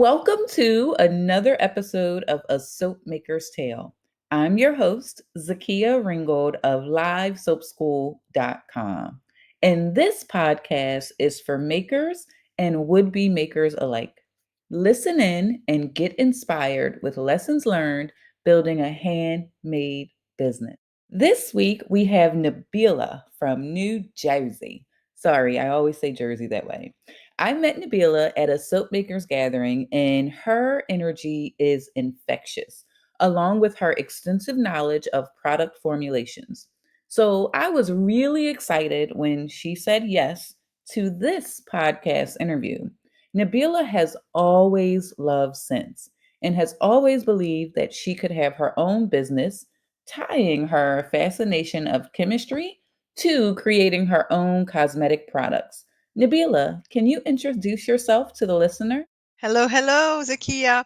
Welcome to another episode of A Soap Maker's Tale. I'm your host, Zakia Ringgold of LiveSoapSchool.com. And this podcast is for makers and would be makers alike. Listen in and get inspired with lessons learned building a handmade business. This week we have Nabila from New Jersey. Sorry, I always say Jersey that way. I met Nabila at a soap makers gathering, and her energy is infectious, along with her extensive knowledge of product formulations. So I was really excited when she said yes to this podcast interview. Nabila has always loved scents and has always believed that she could have her own business, tying her fascination of chemistry to creating her own cosmetic products. Nabila, can you introduce yourself to the listener? Hello, hello, Zakia.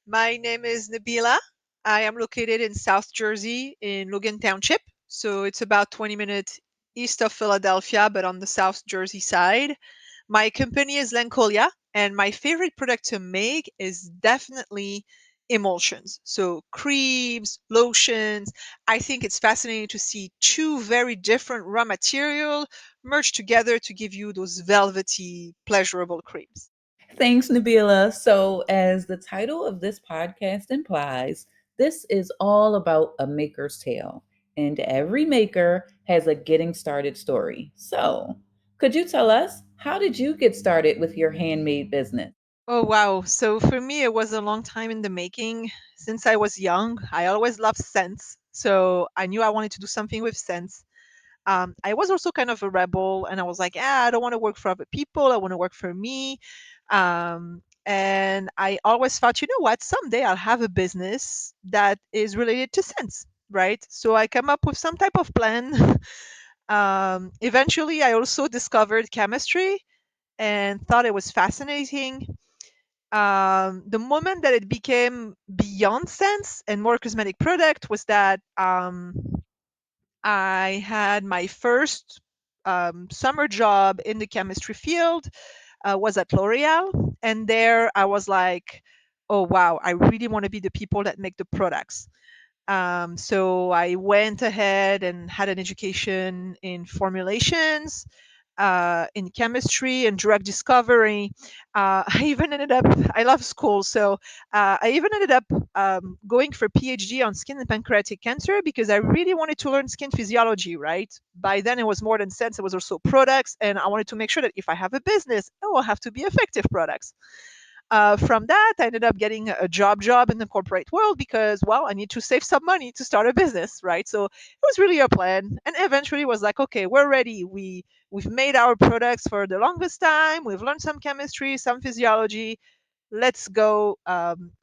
My name is Nabila. I am located in South Jersey in Logan Township. So it's about 20 minutes east of Philadelphia, but on the South Jersey side. My company is Lancolia, and my favorite product to make is definitely emulsions. So creams, lotions. I think it's fascinating to see two very different raw material merged together to give you those velvety, pleasurable creams. Thanks, Nabila. So, as the title of this podcast implies, this is all about a maker's tale, and every maker has a getting started story. So, could you tell us how did you get started with your handmade business? Oh, wow. So for me, it was a long time in the making. Since I was young, I always loved scents. So I knew I wanted to do something with scents. I was also kind of a rebel, and I was like, I don't want to work for other people. I want to work for me. And I always thought, you know what? Someday I'll have a business that is related to scents, right? So I come up with some type of plan. Eventually, I also discovered chemistry and thought it was fascinating. The moment that it became beyond sense and more cosmetic product was that I had my first summer job in the chemistry field, was at L'Oreal, and there I was like, oh wow, I really want to be the people that make the products. So I went ahead and had an education in formulations, in chemistry and drug discovery. I even ended up, I love school, so I even ended up going for PhD on skin and pancreatic cancer because I really wanted to learn skin physiology, right? By then it was more than sense, it was also products, and I wanted to make sure that if I have a business, it will have to be effective products. From that, I ended up getting a job in the corporate world because, well, I need to save some money to start a business, right? So it was really a plan, and eventually was like, okay, we're ready. We've made our products for the longest time. We've learned some chemistry, some physiology. Let's go.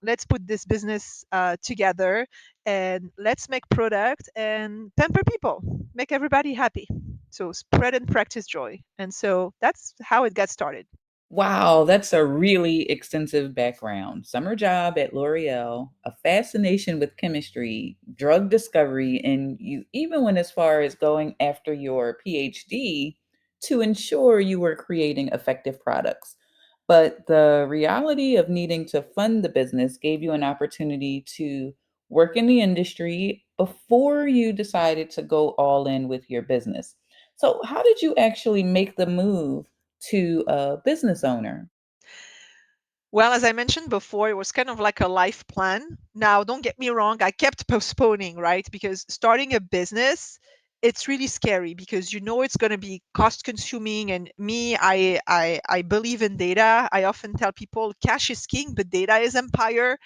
Let's put this business together, and let's make product and pamper people, make everybody happy. So spread and practice joy, and so that's how it got started. Wow, that's a really extensive background. Summer job at L'Oreal, a fascination with chemistry, drug discovery, and you even went as far as going after your PhD to ensure you were creating effective products. But the reality of needing to fund the business gave you an opportunity to work in the industry before you decided to go all in with your business. So, how did you actually make the move to a business owner? Well, as I mentioned before, it was kind of like a life plan. Now, don't get me wrong, I kept postponing, right? Because starting a business, it's really scary because you know it's going to be cost consuming. And me, I believe in data. I often tell people cash is king, but data is empire.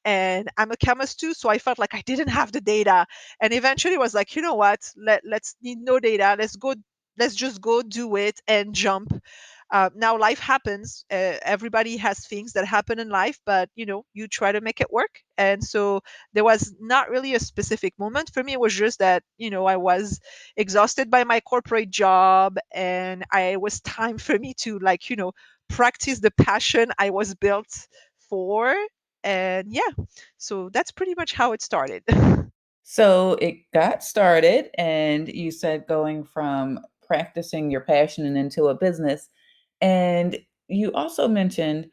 And I'm a chemist too, so I felt like I didn't have the data. And eventually was like, you know what? Let's need no data. Let's just go do it and jump. Now life happens. Everybody has things that happen in life, but you try to make it work. And so there was not really a specific moment for me. It was just that I was exhausted by my corporate job, and it was time for me to practice the passion I was built for. And yeah, so that's pretty much how it started. So it got started, and you said going from practicing your passion and into a business. And you also mentioned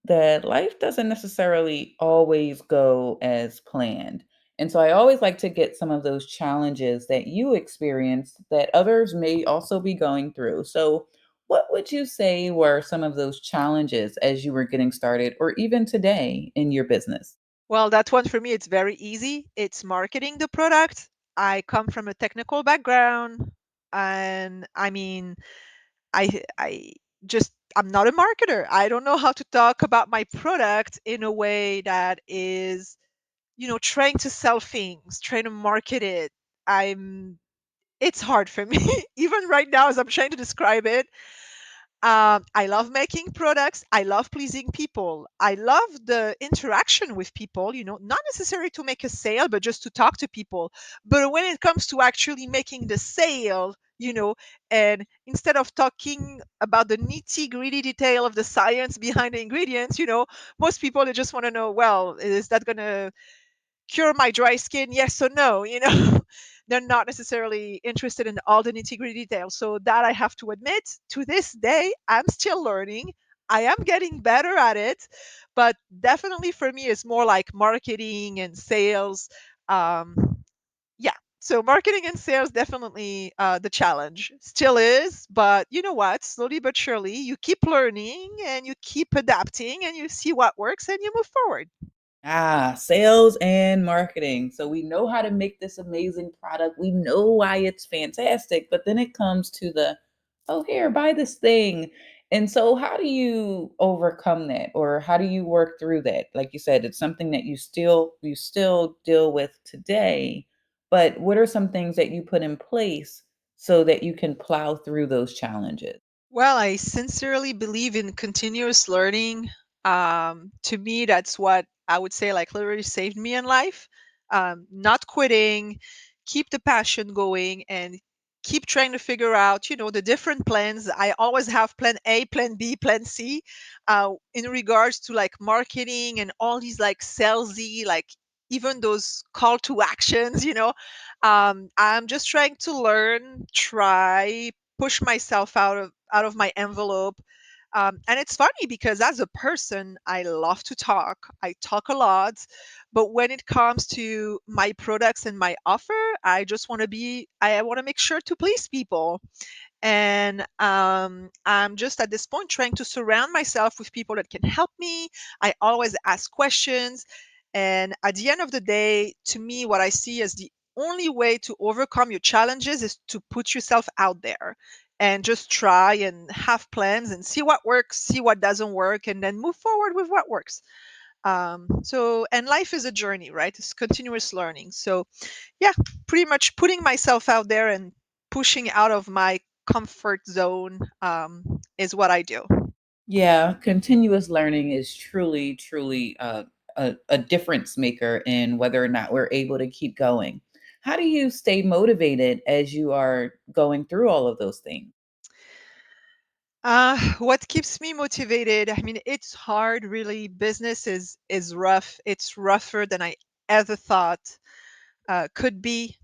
that life doesn't necessarily always go as planned. And so I always like to get some of those challenges that you experienced that others may also be going through. So, what would you say were some of those challenges as you were getting started or even today in your business? Well, that one for me, it's very easy. It's marketing the product. I come from a technical background, and I mean, I just I'm not a marketer. I don't know how to talk about my product in a way that is, trying to sell things, trying to market it. I'm It's hard for me even right now as I'm trying to describe it. I love making products. I love pleasing people. I love the interaction with people, not necessarily to make a sale, but just to talk to people. But when it comes to actually making the sale, and instead of talking about the nitty gritty detail of the science behind the ingredients, most people, they just want to know, well, is that going to cure my dry skin, yes or no, they're not necessarily interested in all the nitty-gritty details. So that, I have to admit, to this day I'm still learning. I am getting better at it, but definitely for me it's more like marketing and sales. um yeah, so marketing and sales, definitely the challenge still is, but you know what, slowly but surely you keep learning and you keep adapting and you see what works and you move forward. Ah, sales and marketing. So we know how to make this amazing product. We know why it's fantastic, but then it comes to the, oh, here, buy this thing. And so how do you overcome that or how do you work through that? Like you said, it's something that you still deal with today, but what are some things that you put in place so that you can plow through those challenges? Well, I sincerely believe in continuous learning. To me, that's what I would say, like, literally saved me in life. Not quitting, keep the passion going, and keep trying to figure out, the different plans. I always have plan A, plan B, plan C, in regards to like marketing and all these like salesy, like even those call to actions. I'm just trying to learn, try, push myself out of my envelope. And it's funny because as a person, I love to talk. I talk a lot, but when it comes to my products and my offer, I want to make sure to please people. And I'm just at this point trying to surround myself with people that can help me. I always ask questions. And at the end of the day, to me, what I see as the only way to overcome your challenges is to put yourself out there and just try and have plans and see what works, see what doesn't work, and then move forward with what works. And life is a journey, right? It's continuous learning. So yeah, pretty much putting myself out there and pushing out of my comfort zone, is what I do. Yeah, continuous learning is truly, truly a difference maker in whether or not we're able to keep going. How do you stay motivated as you are going through all of those things? What keeps me motivated? I mean, it's hard, really. Business is rough. It's rougher than I ever thought could be.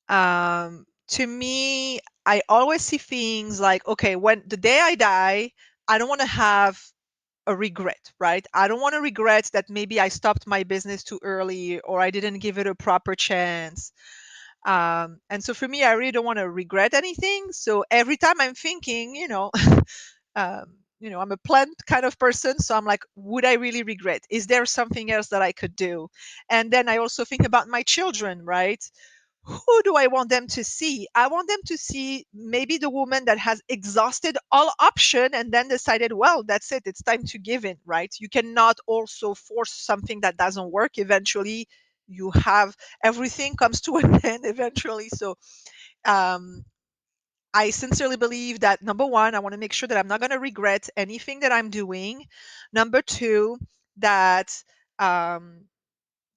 To me, I always see things like, okay, when the day I die, I don't want to have a regret, right? I don't want to regret that maybe I stopped my business too early or I didn't give it a proper chance. And so for me, I really don't want to regret anything. So every time I'm thinking, I'm a planned kind of person. So I'm like, would I really regret? Is there something else that I could do? And then I also think about my children, right? Who do I want them to see? I want them to see maybe the woman that has exhausted all option and then decided, well, that's it. It's time to give in, right? You cannot also force something that doesn't work. Eventually, you have everything comes to an end eventually. So, um, I sincerely believe that number one, I want to make sure that I'm not going to regret anything that I'm doing. Number two, that um,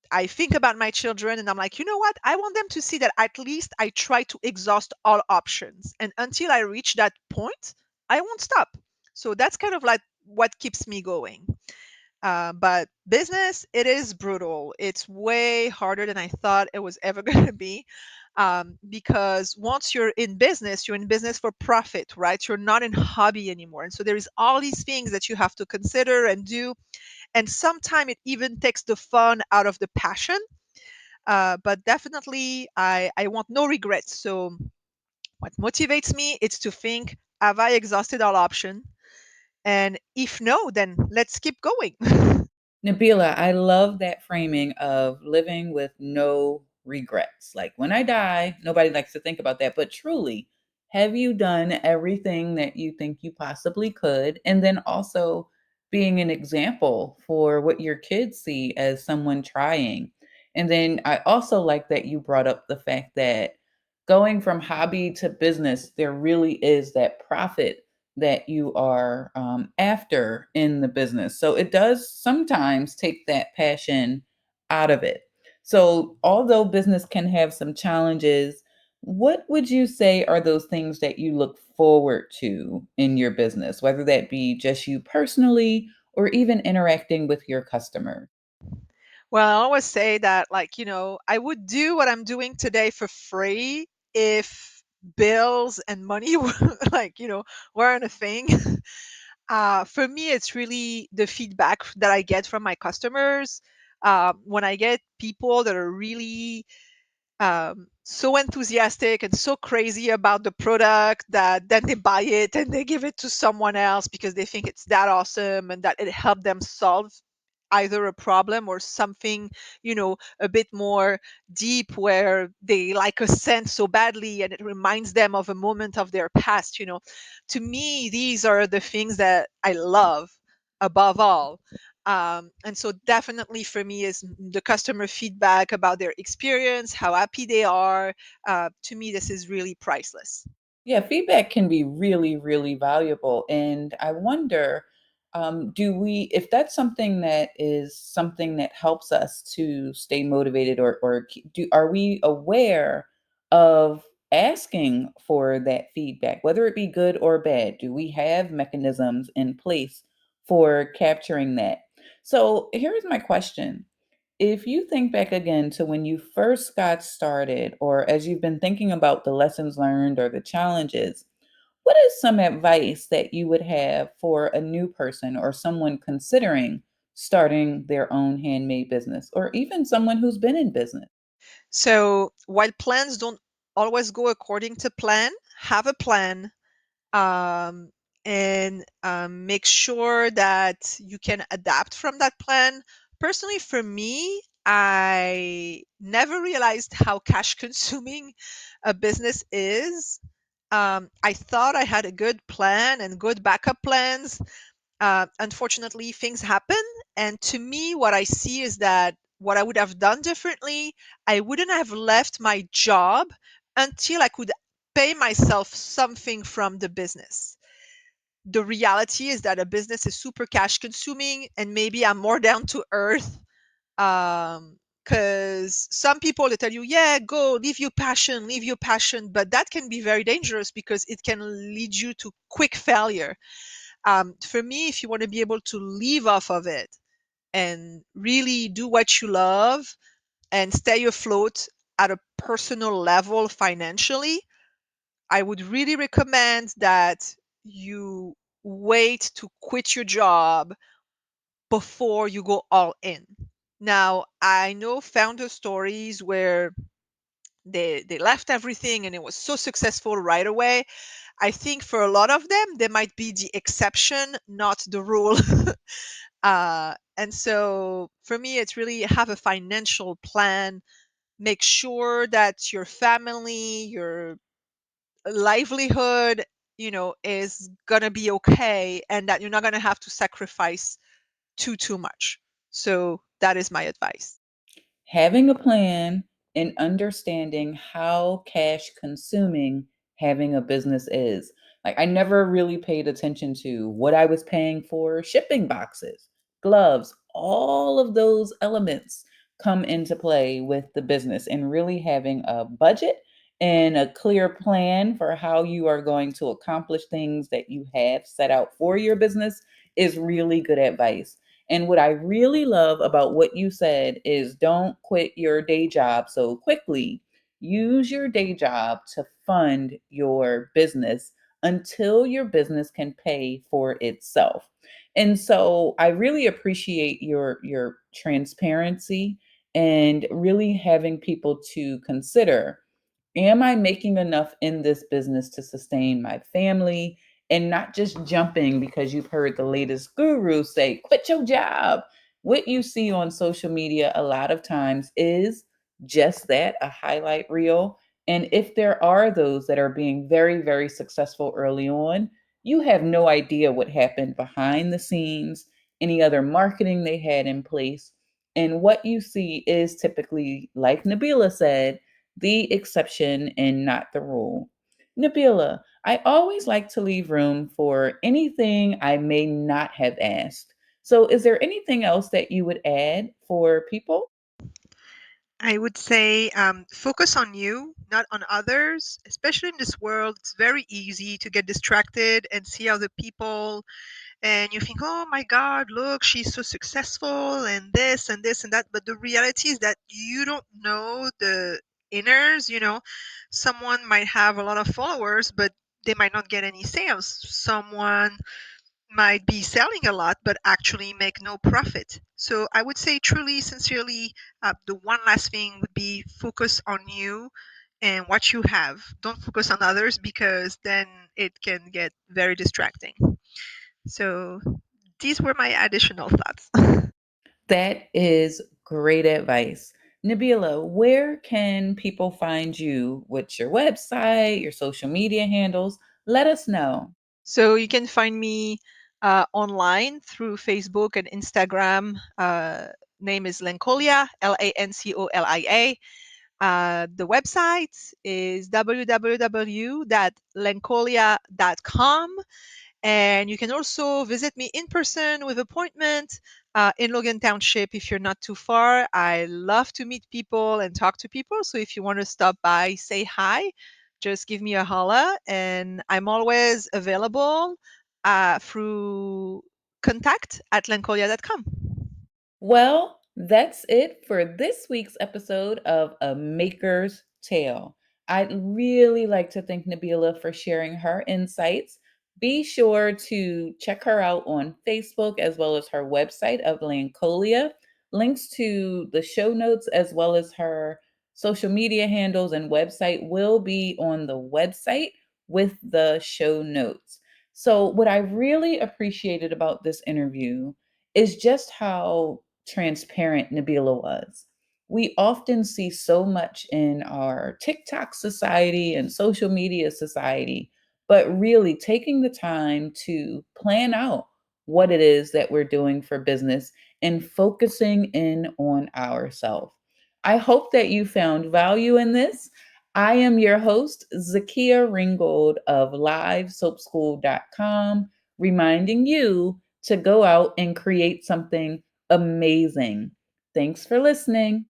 I think about my children and I'm like, you know what? I want them to see that at least I try to exhaust all options. And until I reach that point, I won't stop. So that's kind of like what keeps me going. But business, it is brutal. It's way harder than I thought it was ever going to be. because once you're in business for profit, right? You're not in hobby anymore. And so there is all these things that you have to consider and do. And sometimes it even takes the fun out of the passion. But definitely, I want no regrets. So what motivates me is to think, have I exhausted all options? And if no, then let's keep going. Nabila, I love that framing of living with no regrets. Like when I die, nobody likes to think about that, but truly, have you done everything that you think you possibly could? And then also being an example for what your kids see as someone trying. And then I also like that you brought up the fact that going from hobby to business, there really is that profit that you are after in the business. So it does sometimes take that passion out of it. So, although business can have some challenges, what would you say are those things that you look forward to in your business, whether that be just you personally or even interacting with your customers? Well, I always say that, like, I would do what I'm doing today for free if bills and money were like, weren't a thing. For me, it's really the feedback that I get from my customers. When I get people that are really so enthusiastic and so crazy about the product that then they buy it and they give it to someone else because they think it's that awesome and that it helped them solve either a problem or something, a bit more deep, where they like a scent so badly and it reminds them of a moment of their past. To me, these are the things that I love above all. And so definitely for me is the customer feedback about their experience, how happy they are. To me, this is really priceless. Yeah, feedback can be really, really valuable. And I wonder, do we, if that's something that is something that helps us to stay motivated are we aware of asking for that feedback, whether it be good or bad? Do we have mechanisms in place for capturing that? So here's my question. If you think back again to when you first got started, or as you've been thinking about the lessons learned or the challenges, what is some advice that you would have for a new person or someone considering starting their own handmade business, or even someone who's been in business? So while plans don't always go according to plan, have a plan, um, and make sure that you can adapt from that plan. Personally, for me, I never realized how cash consuming a business is. I thought I had a good plan and good backup plans. Unfortunately, things happen. And to me, what I see is that what I would have done differently, I wouldn't have left my job until I could pay myself something from the business. The reality is that a business is super cash consuming, and maybe I'm more down to earth. Because some people, they tell you, yeah, go, leave your passion, but that can be very dangerous because it can lead you to quick failure. For me, if you want to be able to live off of it and really do what you love and stay afloat at a personal level financially, I would really recommend that you wait to quit your job before you go all in. Now, I know founder stories where they left everything and it was so successful right away. I think for a lot of them, they might be the exception, not the rule. And so for me, it's really have a financial plan. Make sure that your family, your livelihood, is gonna be okay, and that you're not gonna have to sacrifice too much. So that is my advice. Having a plan and understanding how cash consuming having a business is. Like, I never really paid attention to what I was paying for shipping boxes, gloves, all of those elements come into play with the business, and really having a budget and a clear plan for how you are going to accomplish things that you have set out for your business is really good advice. And what I really love about what you said is don't quit your day job so quickly. Use your day job to fund your business until your business can pay for itself. And so I really appreciate your transparency and really having people to consider, am I making enough in this business to sustain my family, and not just jumping because you've heard the latest guru say quit your job. What you see on social media a lot of times is just that, a highlight reel. And if there are those that are being very, very successful early on, you have no idea what happened behind the scenes, any other marketing they had in place. And what you see is typically, like Nabila said, the exception and not the rule. Nabila, I always like to leave room for anything I may not have asked. So, is there anything else that you would add for people? I would say focus on you, not on others. Especially in this world, it's very easy to get distracted and see other people, and you think, oh my God, look, she's so successful, and this and this and that. But the reality is that you don't know the inners. Someone might have a lot of followers, but they might not get any sales. Someone might be selling a lot but actually make no profit. So I would say truly, sincerely, the one last thing would be focus on you and what you have. Don't focus on others because then it can get very distracting. So these were my additional thoughts. That is great advice. Nabila, where can people find you? What's your website, your social media handles? Let us know. So you can find me online through Facebook and Instagram. Name is Lancolia, Lancolia. The website is www.lancolia.com. And you can also visit me in person with appointment in Logan Township if you're not too far. I love to meet people and talk to people. So if you want to stop by, say hi, just give me a holla. And I'm always available through contact@lancolia.com. Well, that's it for this week's episode of A Maker's Tale. I'd really like to thank Nabila for sharing her insights. Be sure to check her out on Facebook as well as her website of Lancolia. Links to the show notes as well as her social media handles and website will be on the website with the show notes. So, what I really appreciated about this interview is just how transparent Nabila was. We often see so much in our TikTok society and social media society, but really taking the time to plan out what it is that we're doing for business and focusing in on ourselves. I hope that you found value in this. I am your host, Zakia Ringgold of LiveSoapSchool.com, reminding you to go out and create something amazing. Thanks for listening.